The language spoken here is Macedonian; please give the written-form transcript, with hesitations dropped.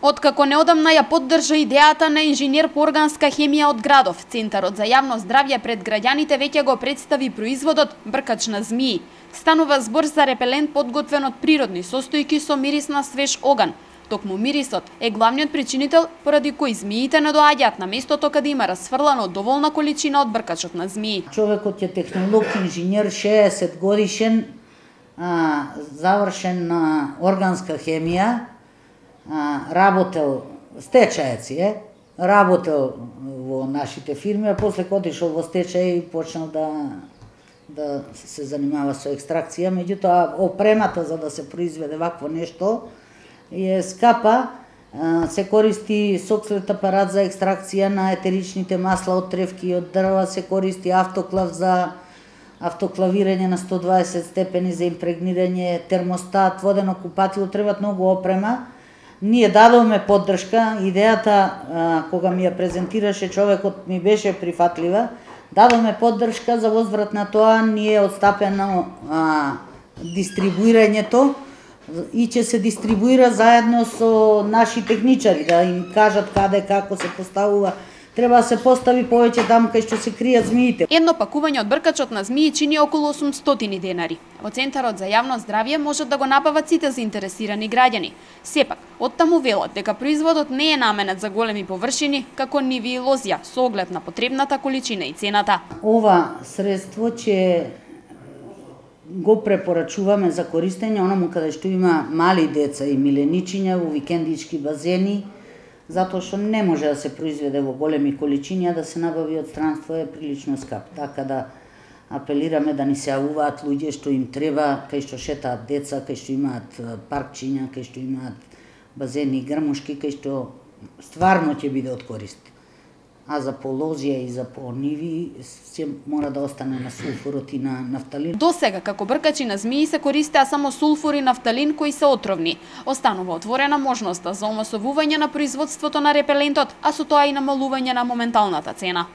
Откако неодамна ја поддржа идејата на инженер по органска хемија од градов, Центарот за јавно здравје пред граѓаните веќе го представи производот бркач на змии. Станува збор за репелент подготвен од природни состојки со мирис на свеж оган. Токму мирисот е главниот причинител поради кој змиите не доаѓаат на местото каде има расфрлано доволна количина од бркачот на змии. Човекот е технолог, инженер, 60 годишен, завршен на органска хемија, работел, стечаец е, работел во нашите фирми, а после отишол во стечај и почнал да се занимава со екстракција. Меѓутоа, опремата за да се произведе вакво нешто е скапа. Се користи сокслет апарат за екстракција на етеричните масла од тревки и од дрва, се користи автоклав за автоклавирање на 120 степени, за импрегнирање, термостат, водено купатило, требат многу опрема. Ние дадовме поддршка, идејата кога ми ја презентираше човекот ми беше прифатлива. Дадовме поддршка за возврат на тоа, ние одстапено дистрибуирањето и ќе се дистрибуира заедно со наши техничари, да им кажат каде, како се поставува. Треба да се постави повеќе таму кај што се кријат змиите. Едно пакување од бркачот на змии чини околу 800 денари. Во Центарот за јавно здравје можат да го набават сите заинтересирани граѓани. Сепак, оттаму велат дека производот не е наменет за големи површини, како ниви и лозја, со оглед на потребната количина и цената. Ова средство ќе го препорачуваме за користење онаму каде што има мали деца и миленичиња во викендички базени, затоа што не може да се произведе во големи количини, а да се набави од странство е прилично скап. Така да апелираме да ни се јавуваат луѓе што им треба, кај што шетаат деца, кај што имаат паркчиња, кај што имаат базени и грмушки, кај што стварно ќе биде од корист. А за по лозија и за по ниви се мора да остане на сулфурот и на нафталин. До сега, како бркачи на змии се користеа само сулфур и нафталин кои се отровни. Останува отворена можноста за омасовување на производството на репелентот, а со тоа и намалување на моменталната цена.